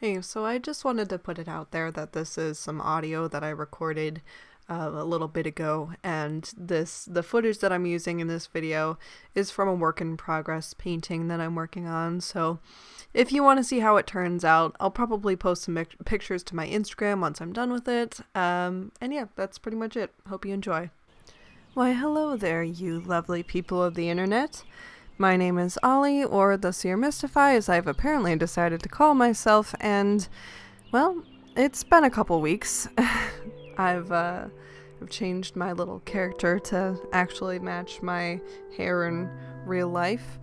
Hey, so I just wanted to put it out there that this is some audio that I recorded a little bit ago, and the footage that I'm using in this video is from a work in progress painting that I'm working on. So if you want to see how it turns out, I'll probably post some pictures to my Instagram once I'm done with it. And yeah, that's pretty much it. Hope you enjoy. Why, hello there, you lovely people of the internet. My name is Ollie, or the Seer Mystify, as I've apparently decided to call myself, and, well, it's been a couple weeks. I've changed my little character to actually match my hair in real life,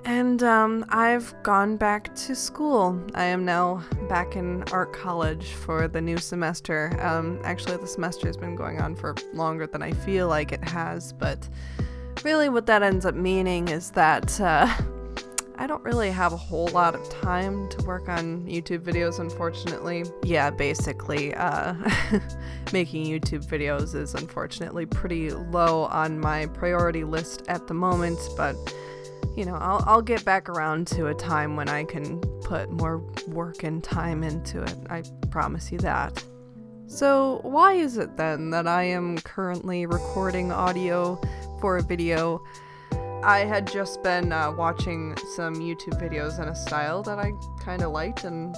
and I've gone back to school. I am now back in art college for the new semester. Actually, the semester's been going on for longer than I feel like it has, but really what that ends up meaning is that I don't really have a whole lot of time to work on YouTube videos, unfortunately. Yeah, basically, making YouTube videos is unfortunately pretty low on my priority list at the moment, but you know, I'll get back around to a time when I can put more work and time into it. I promise you that. So why is it then that I am currently recording audio for a video? I had just been watching some YouTube videos in a style that I kind of liked and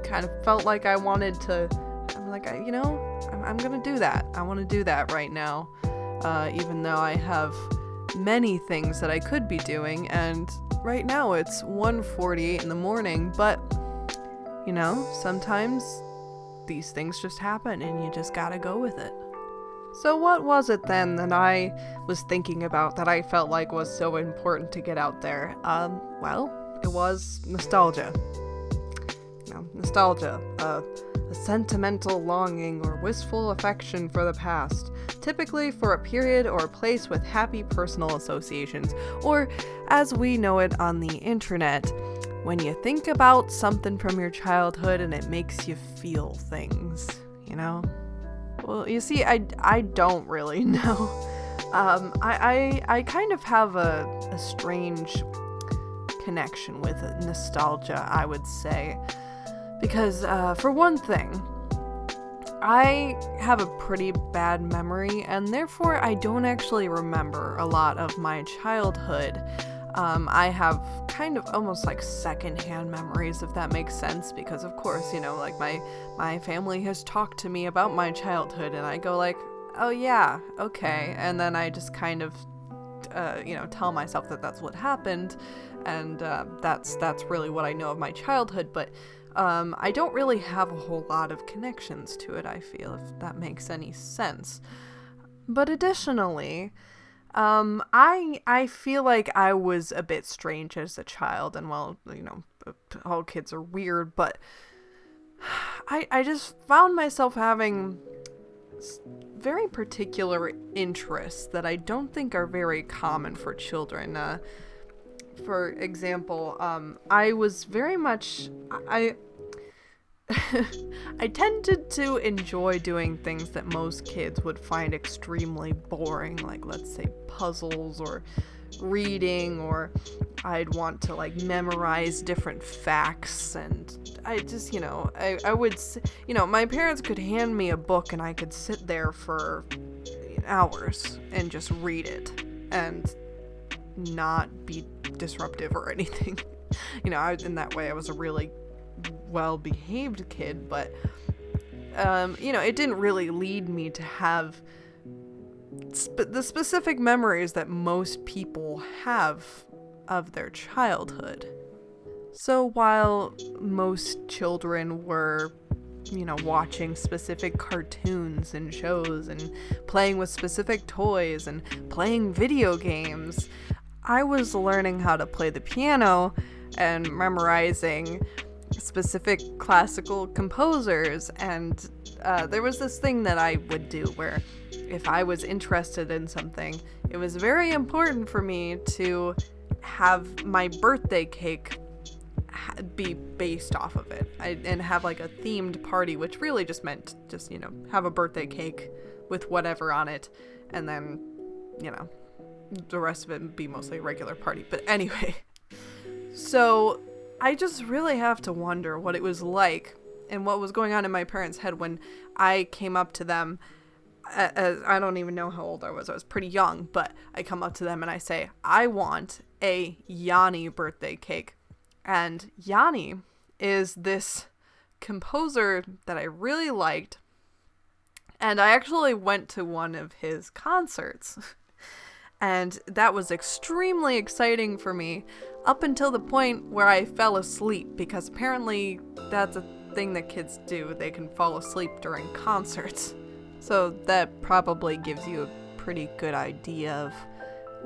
kind of felt like I wanted to, I'm gonna do that. I want to do that right now, even though I have many things that I could be doing, and right now it's 1:48 in the morning, but you know, sometimes these things just happen and you just gotta go with it. So what was it then that I was thinking about that I felt like was so important to get out there? Well, it was nostalgia. You know, nostalgia, a sentimental longing or wistful affection for the past, typically for a period or a place with happy personal associations, or as we know it on the internet, when you think about something from your childhood and it makes you feel things, you know? Well, you see, I don't really know. I kind of have a strange connection with nostalgia, I would say. Because, for one thing, I have a pretty bad memory, and therefore I don't actually remember a lot of my childhood. I have kind of almost like secondhand memories, if that makes sense, because of course, you know, like my family has talked to me about my childhood, and I go like, oh yeah, okay, and then I just kind of, tell myself that that's what happened, and that's really what I know of my childhood, but I don't really have a whole lot of connections to it, I feel, if that makes any sense. But additionally, I feel like I was a bit strange as a child, and well, you know, all kids are weird, but I just found myself having very particular interests that I don't think are very common for children. For example, I was very much, I tended to enjoy doing things that most kids would find extremely boring, like let's say puzzles or reading, or I'd want to like memorize different facts, and I just, I would, my parents could hand me a book and I could sit there for hours and just read it and not be disruptive or anything. In that way I was a really well-behaved kid, but it didn't really lead me to have the specific memories that most people have of their childhood. So while most children were, watching specific cartoons and shows and playing with specific toys and playing video games, I was learning how to play the piano and memorizing specific classical composers, and there was this thing that I would do where if I was interested in something, it was very important for me to have my birthday cake be based off of it, and have like a themed party, which really just meant have a birthday cake with whatever on it, and then the rest of it would be mostly a regular party. But anyway, so I just really have to wonder what it was like and what was going on in my parents' head when I came up to them. I don't even know how old I was. I was pretty young, but I come up to them and I say, I want a Yanni birthday cake. And Yanni is this composer that I really liked. And I actually went to one of his concerts. And that was extremely exciting for me up until the point where I fell asleep, because apparently that's a thing that kids do. They can fall asleep during concerts. So that probably gives you a pretty good idea of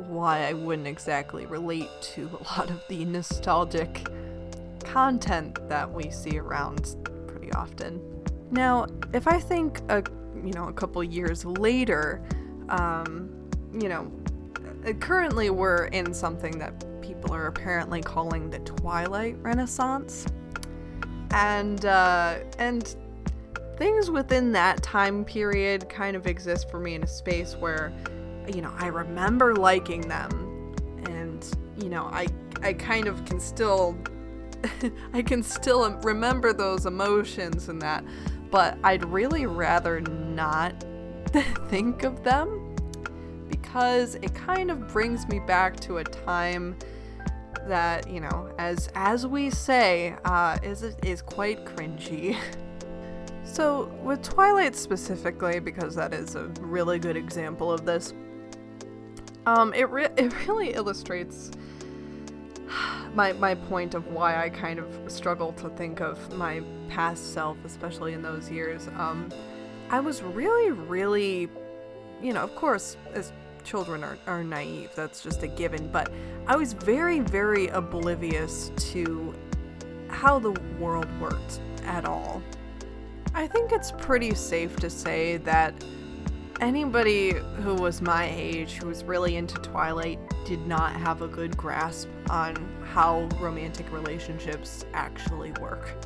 why I wouldn't exactly relate to a lot of the nostalgic content that we see around pretty often. Now, if I think a couple years later, currently we're in something that people are apparently calling the Twilight Renaissance, and things within that time period kind of exist for me in a space where, I remember liking them, and, I kind of can still, I can still remember those emotions and that, but I'd really rather not think of them, because it kind of brings me back to a time that, as we say, is quite cringy. So with Twilight specifically, because that is a really good example of this, it really illustrates my point of why I kind of struggle to think of my past self, especially in those years. I was really, of course, as children are naive, that's just a given, but I was very, very oblivious to how the world worked at all. I think it's pretty safe to say that anybody who was my age, who was really into Twilight, did not have a good grasp on how romantic relationships actually work.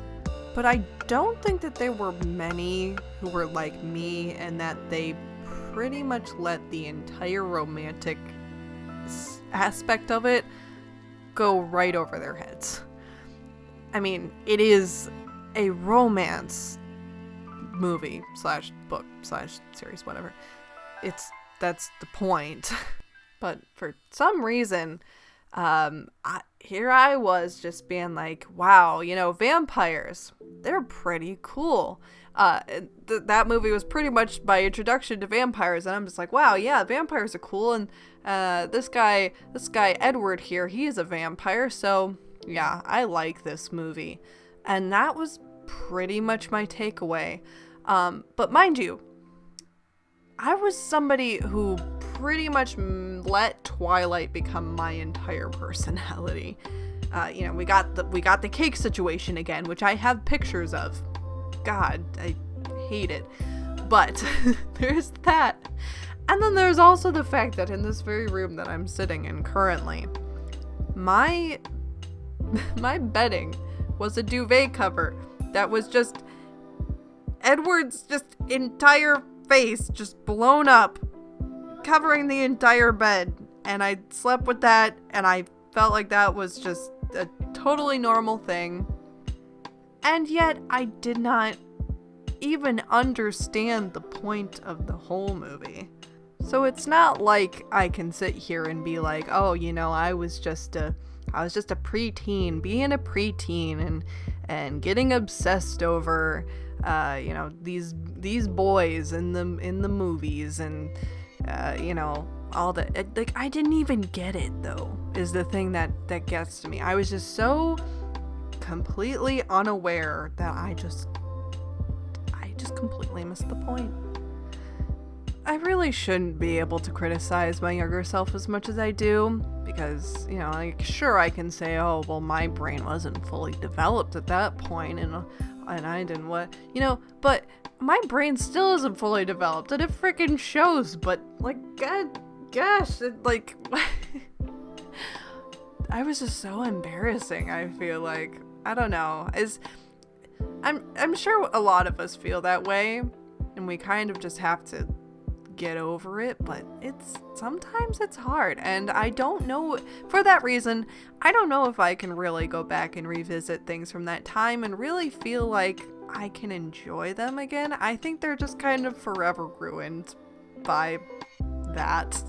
But I don't think that there were many who were like me, and that they pretty much let the entire romantic aspect of it go right over their heads. I mean, it is a romance movie / book / series, whatever. That's the point. But for some reason, here I was just being like, wow, vampires, they're pretty cool. That movie was pretty much my introduction to vampires, and I'm just like, wow, yeah, vampires are cool, and this guy Edward here, he is a vampire, so yeah, I like this movie. And that was pretty much my takeaway. But mind you, I was somebody who pretty much let Twilight become my entire personality. We got the cake situation again, which I have pictures of. God, I hate it. But there's that. And then there's also the fact that in this very room that I'm sitting in currently, my bedding was a duvet cover that was just Edward's just entire face just blown up, covering the entire bed. And I slept with that, and I felt like that was just a totally normal thing. And yet I did not even understand the point of the whole movie. So it's not like I can sit here and be like, oh, I was just a preteen, being a preteen and getting obsessed over these boys in the movies, and all that. Like, I didn't even get it, though, is the thing that gets to me. I was just so completely unaware that I just completely missed the point. I really shouldn't be able to criticize my younger self as much as I do, because, sure, I can say, oh, well, my brain wasn't fully developed at that point, and I didn't but my brain still isn't fully developed, and it freaking shows. But, gosh, I was just so embarrassing, I feel like. I don't know. I'm sure a lot of us feel that way, and we kind of just have to get over it, but sometimes it's hard, and I don't know, for that reason, I don't know if I can really go back and revisit things from that time and really feel like I can enjoy them again. I think they're just kind of forever ruined by that.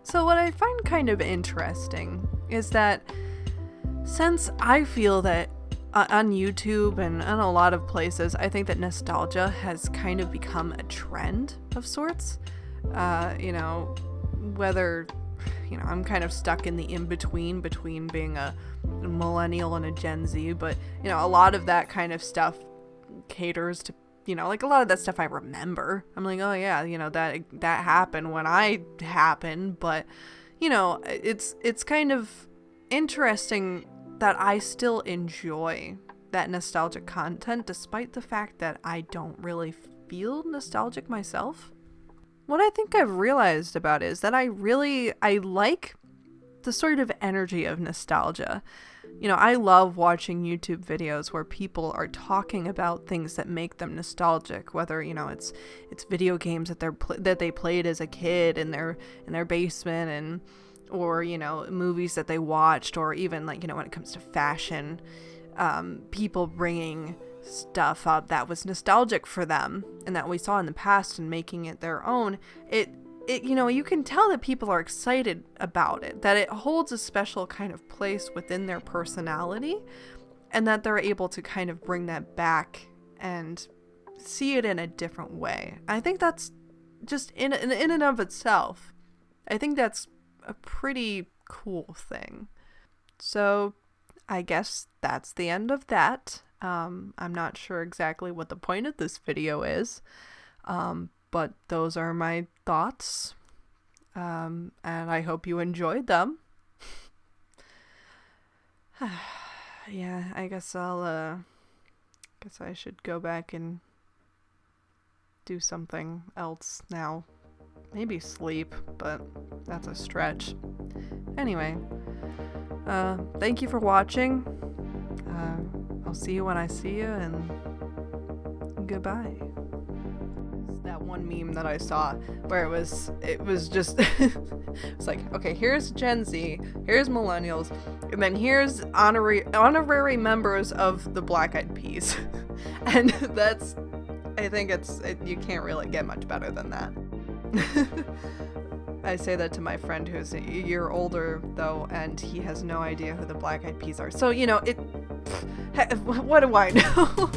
So what I find kind of interesting is that since I feel that on YouTube and in a lot of places, I think that nostalgia has kind of become a trend of sorts. Whether, I'm kind of stuck in the in-between between being a millennial and a Gen Z, but, a lot of that kind of stuff caters to, like a lot of that stuff I remember. I'm like, oh yeah, that happened when I happened, but, it's kind of interesting that I still enjoy that nostalgic content despite the fact that I don't really feel nostalgic myself. What I think I've realized about it is that I like the sort of energy of nostalgia. I love watching YouTube videos where people are talking about things that make them nostalgic, whether, it's video games that they played as a kid in their basement, or movies that they watched, or even when it comes to fashion, people bringing stuff up that was nostalgic for them and that we saw in the past and making it their own. You can tell that people are excited about it, that it holds a special kind of place within their personality, and that they're able to kind of bring that back and see it in a different way. I think that's just in and of itself, I think that's a pretty cool thing. So I guess that's the end of that. I'm not sure exactly what the point of this video is, but those are my thoughts, and I hope you enjoyed them. Yeah, I guess I should go back and do something else now. Maybe sleep, but that's a stretch. Anyway, thank you for watching. I'll see you when I see you, and goodbye. That one meme that I saw where it was just it's like, okay, here's Gen Z, here's millennials, and then here's honorary members of the Black Eyed Peas. And I think you can't really get much better than that. I say that to my friend who's a year older, though, and he has no idea who the Black Eyed Peas are. So, what do I know?